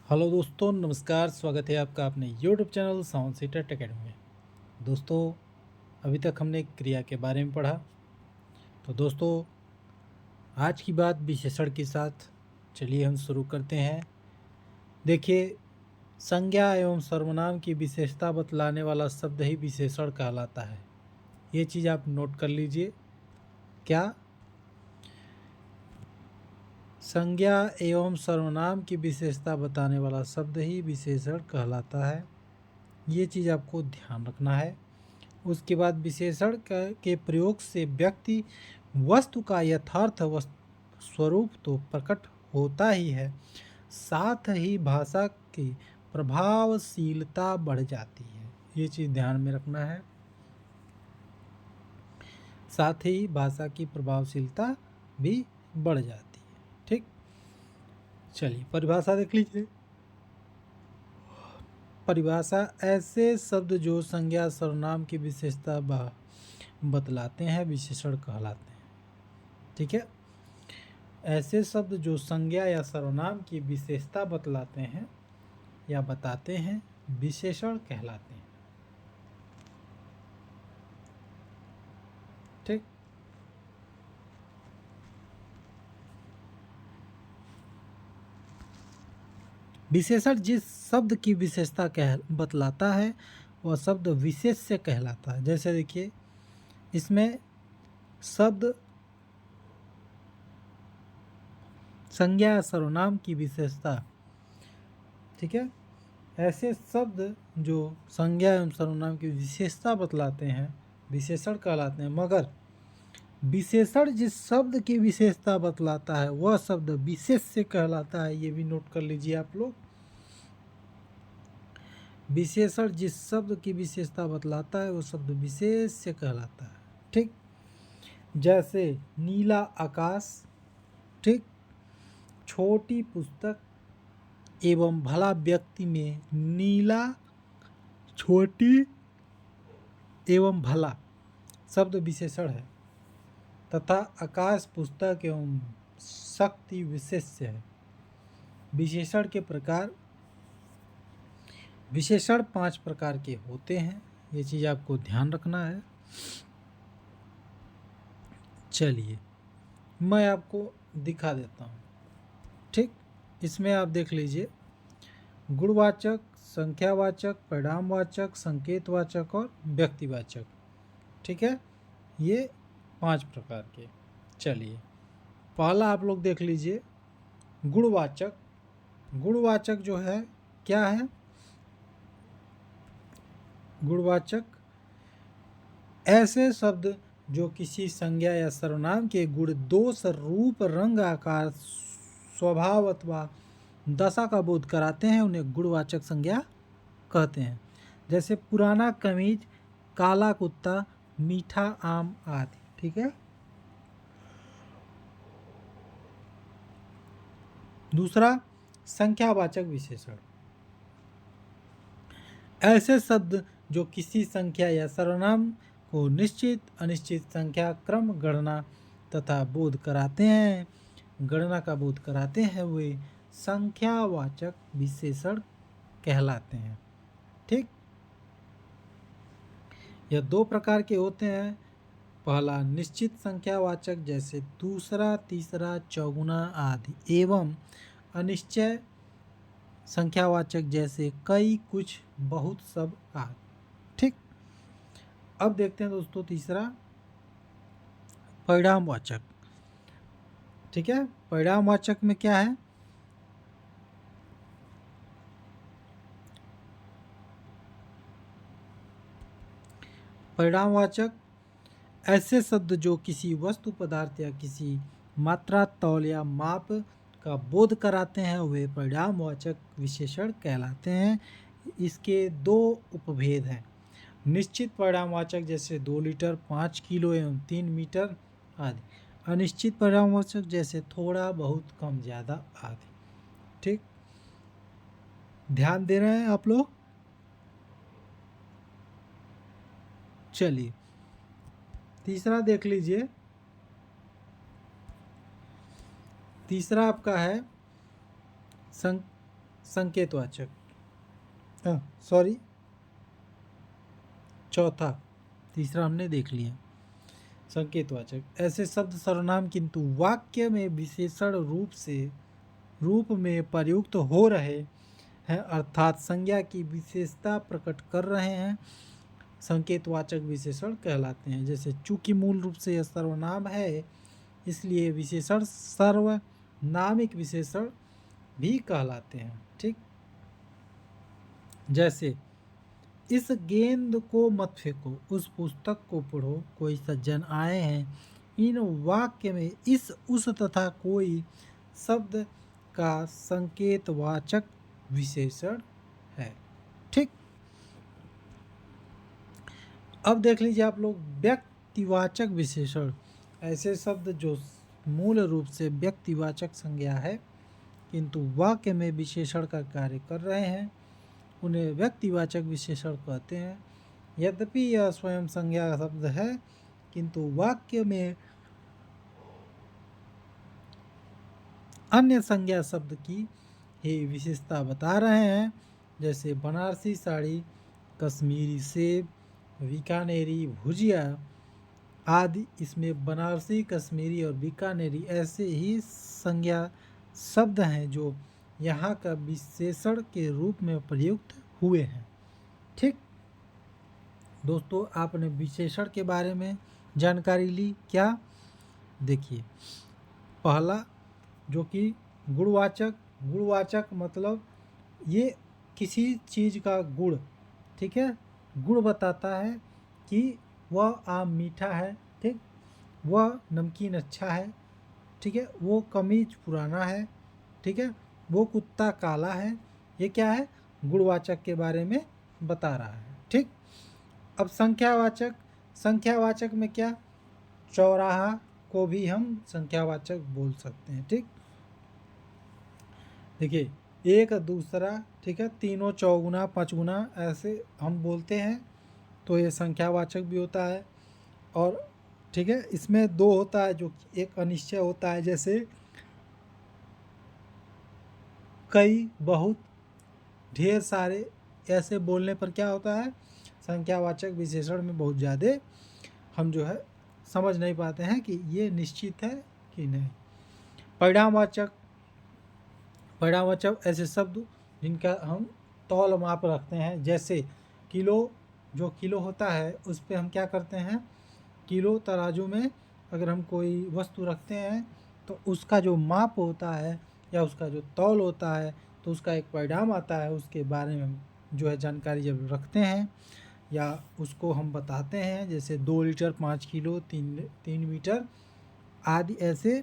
Hello दोस्तों, नमस्कार। स्वागत है आपका अपने YouTube channel sound seater academy में। दोस्तों, अभी तक हमने क्रिया के बारे में पढ़ा। तो दोस्तों, आज की बात विशेषण के साथ चलिए हम शुरू करते हैं। देखिए, संज्ञा एवं सर्वनाम की विशेषता बतलाने वाला शब्द ही विशेषण कहलाता है। ये चीज़ आप नोट कर लीजिए। क्या? संज्ञा एवं सर्वनाम की विशेषता बताने वाला शब्द ही विशेषण कहलाता है। ये चीज़ आपको ध्यान रखना है। उसके बाद विशेषण के प्रयोग से व्यक्ति वस्तु का यथार्थ स्वरूप तो प्रकट होता ही है, साथ ही भाषा की प्रभावशीलता बढ़ जाती है। ये चीज़ ध्यान में रखना है। साथ ही भाषा की प्रभावशीलता भी बढ़ जाती है। ठीक, चलिए परिभाषा देख लीजिए। परिभाषा ऐसे शब्द जो संज्ञा सर्वनाम की विशेषता बतलाते हैं विशेषण कहलाते हैं। ठीक है, ऐसे शब्द जो संज्ञा या सर्वनाम की विशेषता बतलाते हैं या बताते हैं विशेषण कहलाते हैं। ठीक, विशेषण जिस शब्द की विशेषता कह बतलाता है वह शब्द विशेष्य कहलाता है। जैसे देखिए, इसमें शब्द संज्ञा या सर्वनाम की विशेषता। ठीक है, ऐसे शब्द जो संज्ञा एवं सर्वनाम की विशेषता बतलाते हैं विशेषण कहलाते हैं। मगर विशेषण जिस शब्द की विशेषता बतलाता है वह शब्द विशेष्य कहलाता है। ये भी नोट कर लीजिए आप लोग। विशेषण जिस शब्द की विशेषता बतलाता है वह शब्द विशेष्य कहलाता है। ठीक, जैसे नीला आकाश, ठीक, छोटी पुस्तक एवं भला व्यक्ति में नीला, छोटी एवं भला शब्द विशेषण है तथा आकाश पुस्तक एवं शक्ति विशेष्य है। विशेषण के प्रकार। विशेषण 5 प्रकार के होते हैं। ये चीज़ आपको ध्यान रखना है। चलिए मैं आपको दिखा देता हूँ। ठीक, इसमें आप देख लीजिए, गुणवाचक, संख्यावाचक, परिणामवाचक, संकेतवाचक और व्यक्तिवाचक। ठीक है, ये 5 प्रकार के। चलिए पहला आप लोग देख लीजिए, गुणवाचक। गुणवाचक जो है क्या है? गुणवाचक ऐसे शब्द जो किसी संज्ञा या सर्वनाम के गुण, दोष, रूप, रंग, आकार, स्वभाव अथवा दशा का बोध कराते हैं उन्हें गुणवाचक संज्ञा कहते हैं। जैसे पुराना कमीज, काला कुत्ता, मीठा आम आदि। ठीक है, दूसरा संख्यावाचक विशेषण। ऐसे शब्द जो किसी संख्या या सर्वनाम को निश्चित अनिश्चित संख्या क्रम गणना तथा बोध कराते हैं, गणना का बोध कराते हैं, वे संख्यावाचक विशेषण कहलाते हैं। ठीक, यह 2 प्रकार के होते हैं। पहला निश्चित संख्यावाचक जैसे दूसरा, तीसरा, चौगुना आदि, एवं अनिश्चय संख्यावाचक जैसे कई, कुछ, बहुत, सब आदि। ठीक, अब देखते हैं दोस्तों तीसरा, परिणामवाचक। ठीक है, परिणामवाचक में क्या है? परिणामवाचक ऐसे शब्द जो किसी वस्तु, पदार्थ या किसी मात्रा, तौल या माप का बोध कराते हैं वे परिणामवाचक विशेषण कहलाते हैं। इसके 2 उपभेद हैं। निश्चित परिणामवाचक जैसे 2 लीटर, 5 किलो एवं 3 मीटर आदि। अनिश्चित परिणामवाचक जैसे थोड़ा, बहुत, कम, ज़्यादा आदि। ठीक, ध्यान दे रहे हैं आप लोग? चलिए तीसरा देख लीजिए। तीसरा आपका है संकेतवाचक, सॉरी चौथा, तीसरा हमने देख लिया। संकेतवाचक ऐसे शब्द सर्वनाम किंतु वाक्य में विशेषण रूप में प्रयुक्त हो रहे हैं, अर्थात संज्ञा की विशेषता प्रकट कर रहे हैं, संकेतवाचक विशेषण कहलाते हैं। जैसे चूंकि मूल रूप से यह सर्वनाम है, इसलिए विशेषण सर्वनामिक विशेषण भी कहलाते हैं। ठीक, जैसे इस गेंद को मत फेंको, उस पुस्तक को पढ़ो, कोई सज्जन आए हैं। इन वाक्य में इस, उस तथा कोई शब्द का संकेतवाचक विशेषण है। ठीक, अब देख लीजिए आप लोग व्यक्तिवाचक विशेषण, ऐसे शब्द जो मूल रूप से व्यक्तिवाचक संज्ञा है किंतु वाक्य में विशेषण का कार्य कर रहे हैं, उन्हें व्यक्तिवाचक विशेषण कहते हैं। यद्यपि यह स्वयं संज्ञा शब्द है किंतु वाक्य में अन्य संज्ञा शब्द की ही विशेषता बता रहे हैं। जैसे बनारसी साड़ी, कश्मीरी सेब, बीकानेरी भुजिया आदि, इसमें बनारसी, कश्मीरी और बीकानेरी ऐसे ही संज्ञा शब्द हैं जो यहाँ का विशेषण के रूप में प्रयुक्त हुए हैं। ठीक दोस्तों, आपने विशेषण के बारे में जानकारी ली क्या? देखिए, पहला जो कि गुणवाचक, गुणवाचक मतलब ये किसी चीज़ का गुण, ठीक है, गुण बताता है कि वह आम मीठा है, ठीक, वह नमकीन अच्छा है, ठीक है, वो कमीज पुराना है, ठीक है, वो कुत्ता काला है। ये क्या है? गुणवाचक के बारे में बता रहा है। ठीक, अब संख्यावाचक, संख्यावाचक में क्या, चौराहा को भी हम संख्यावाचक बोल सकते हैं। ठीक, देखिए एक, दूसरा, ठीक है, तीनों, चौगुना, पाँचगुना ऐसे हम बोलते हैं, तो ये संख्यावाचक भी होता है। और ठीक है, इसमें दो होता है, जो एक अनिश्चय होता है, जैसे कई, बहुत, ढेर सारे, ऐसे बोलने पर क्या होता है, संख्यावाचक विशेषण में बहुत ज़्यादा हम जो है समझ नहीं पाते हैं कि ये निश्चित है कि नहीं। परिणामवाचक, परिणामवाचक ऐसे शब्द जिनका हम तौल माप रखते हैं। जैसे किलो, जो किलो होता है उस पर हम क्या करते हैं, किलो तराजू में अगर हम कोई वस्तु रखते हैं तो उसका जो माप होता है या उसका जो तौल होता है तो उसका एक परिणाम आता है, उसके बारे में हम जो है जानकारी जब रखते हैं या उसको हम बताते हैं, जैसे 2 लीटर, 5 किलो, 3 मीटर आदि ऐसे,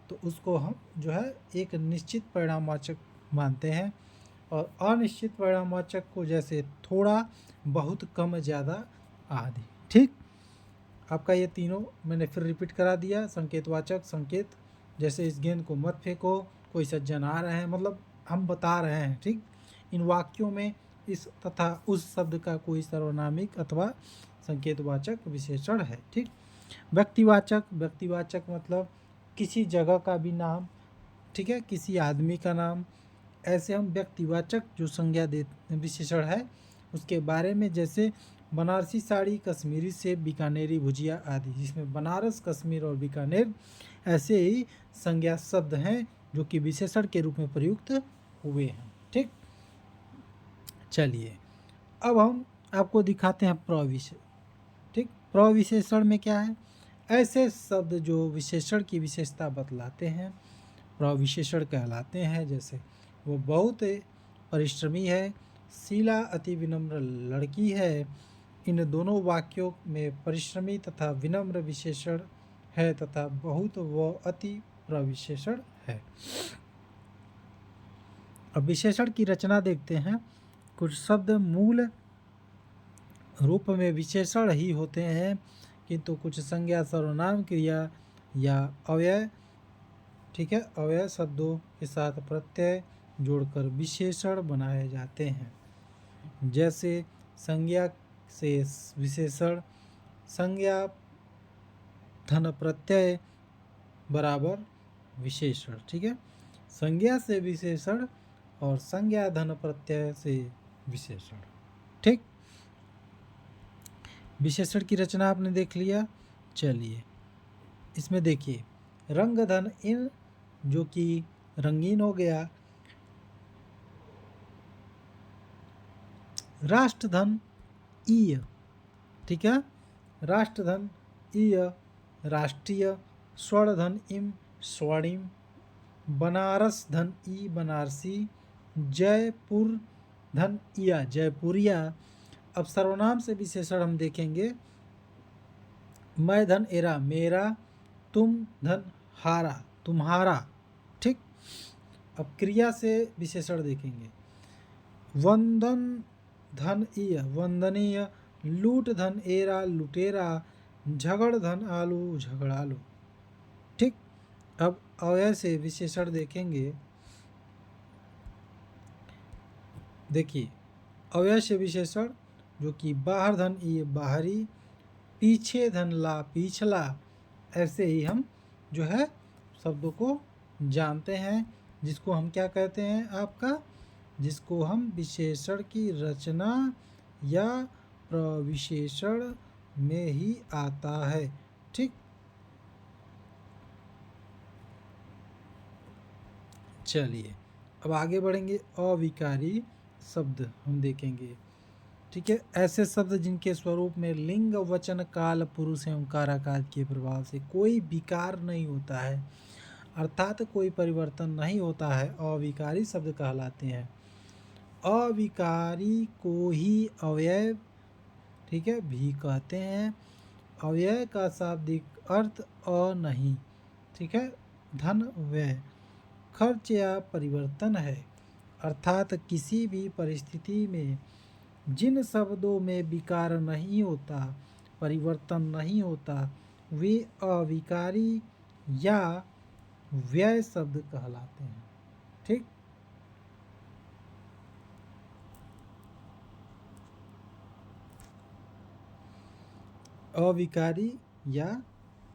तो उसको हम जो है एक निश्चित परिणामवाचक मानते हैं। और अनिश्चित परिणामवाचक को जैसे थोड़ा, बहुत, कम, ज़्यादा आदि। ठीक, आपका ये तीनों मैंने फिर रिपीट करा दिया। संकेतवाचक, संकेत, जैसे इस गेंद को मत फेंको, कोई सज्जन आ रहे हैं, मतलब हम बता रहे हैं। ठीक, इन वाक्यों में इस तथा उस शब्द का कोई सर्वनामिक अथवा संकेतवाचक विशेषण है। ठीक, व्यक्तिवाचक, व्यक्तिवाचक मतलब किसी जगह का भी नाम, ठीक है, किसी आदमी का नाम, ऐसे हम व्यक्तिवाचक जो संज्ञा दे विशेषण है उसके बारे में, जैसे बनारसी साड़ी, कश्मीरी सेब, बीकानेरी भुजिया आदि, जिसमें बनारस, कश्मीर और बीकानेर ऐसे ही संज्ञा शब्द हैं जो कि विशेषण के रूप में प्रयुक्त हुए हैं। ठीक, चलिए अब हम आपको दिखाते हैं प्रविशेषण। ठीक, प्रविशेषण में क्या है, ऐसे शब्द जो विशेषण की विशेषता बतलाते हैं प्रविशेषण कहलाते हैं। जैसे वो बहुत परिश्रमी है, शीला अति विनम्र लड़की है। इन दोनों वाक्यों में परिश्रमी तथा विनम्र विशेषण है तथा बहुत व अति प्रविशेषण है। अब विशेषण की रचना देखते हैं। कुछ शब्द मूल रूप में विशेषण ही होते हैं किंतु कुछ संज्ञा, सर्वनाम, क्रिया या अव्यय, ठीक है, अव्यय शब्दों के साथ प्रत्यय जोड़कर विशेषण बनाए जाते हैं। जैसे संज्ञा से विशेषण, संज्ञा धन प्रत्यय बराबर विशेषण। ठीक है, संज्ञा से विशेषण और संज्ञा धन प्रत्यय से विशेषण। ठीक, विशेषण की रचना आपने देख लिया। चलिए इसमें देखिए, रंग धन इन, जो कि रंगीन हो गया। राष्ट्रधन ईय, ठीक है, राष्ट्रधन ईय राष्ट्रीय। स्वर्णधन इम स्वर्णिम। बनारस धन ई बनारसी। जयपुर धन इया जयपुरिया। अब सर्वनाम से विशेषण हम देखेंगे। मैं धन एरा मेरा। तुम धन हारा तुम्हारा। ठीक, अब क्रिया से विशेषण देखेंगे। वंदन धन इय वंदनीय। लूट धन एरा लुटेरा। झगड़ धन आलू झगड़ालू। ठीक, अब अव्यय से विशेषण देखेंगे। देखिए, अव्यय से विशेषण जो कि बाहर धन ई बाहरी। पीछे धन ला पिछला। ऐसे ही हम जो है शब्दों को जानते हैं, जिसको हम क्या कहते हैं आपका, जिसको हम विशेषण की रचना या प्रविशेषण में ही आता है। ठीक, चलिए अब आगे बढ़ेंगे। अविकारी शब्द हम देखेंगे। ठीक है, ऐसे शब्द जिनके स्वरूप में लिंग वचन काल पुरुष एवं काराकाल के प्रभाव से कोई विकार नहीं होता है, अर्थात कोई परिवर्तन नहीं होता है, अविकारी शब्द कहलाते हैं। अविकारी को ही अव्यय, ठीक है, भी कहते हैं। अव्यय का शाब्दिक अर्थ अ नहीं, ठीक है, धन व्यय खर्च या परिवर्तन है, अर्थात किसी भी परिस्थिति में जिन शब्दों में विकार नहीं होता, परिवर्तन नहीं होता, वे अविकारी या व्यय शब्द कहलाते हैं। ठीक, अविकारी या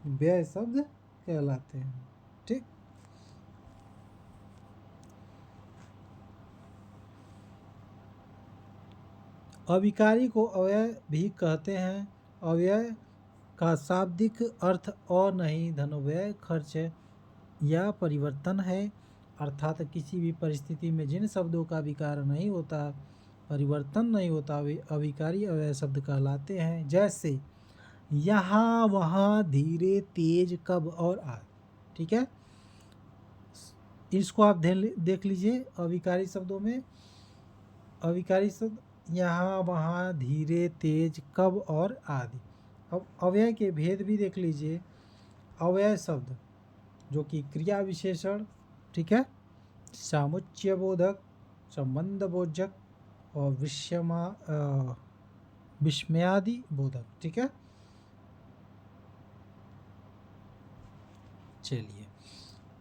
व्यय शब्द कहलाते हैं। ठीक, अविकारी को अव्यय भी कहते हैं। अव्यय का शाब्दिक अर्थ अ नहीं, धनव्यय खर्च या परिवर्तन है, अर्थात किसी भी परिस्थिति में जिन शब्दों का विकार नहीं होता, परिवर्तन नहीं होता, वे अविकारी अव्यय शब्द कहलाते हैं। जैसे यहाँ वहाँ धीरे तेज कब और आ। ठीक है, इसको आप देख लीजिए। अविकारी शब्दों में अविकारी शब्द यहाँ वहाँ धीरे तेज कब और आदि। अब अव्यय के भेद भी देख लीजिए। अव्यय शब्द जो कि क्रिया विशेषण, ठीक है, सामुच्य बोधक, संबंध बोधक और विस्मयादि बोधक। ठीक है, चलिए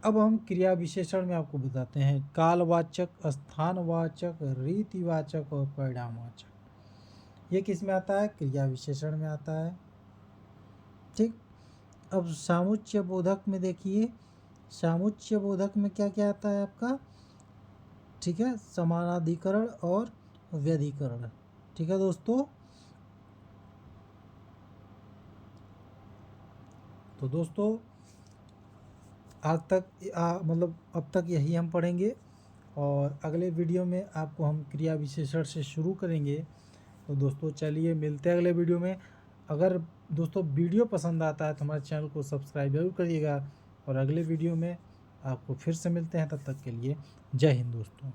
अब हम क्रिया विशेषण में आपको बताते हैं। कालवाचक, स्थानवाचक, रीतिवाचक और परिणामवाचक। ये किस में आता है? क्रिया विशेषण में आता है। ठीक, अब सामुच्य बोधक में देखिए, सामुच्य बोधक में क्या क्या आता है आपका? ठीक है, समानाधिकरण और व्यधिकरण। ठीक है दोस्तों, तो दोस्तों आज तक मतलब अब तक यही हम पढ़ेंगे और अगले वीडियो में आपको हम क्रिया विशेषण से शुरू करेंगे। तो दोस्तों चलिए मिलते हैं अगले वीडियो में। अगर दोस्तों वीडियो पसंद आता है तो हमारे चैनल को सब्सक्राइब जरूर करिएगा और अगले वीडियो में आपको फिर से मिलते हैं। तब तक के लिए जय हिंद दोस्तों।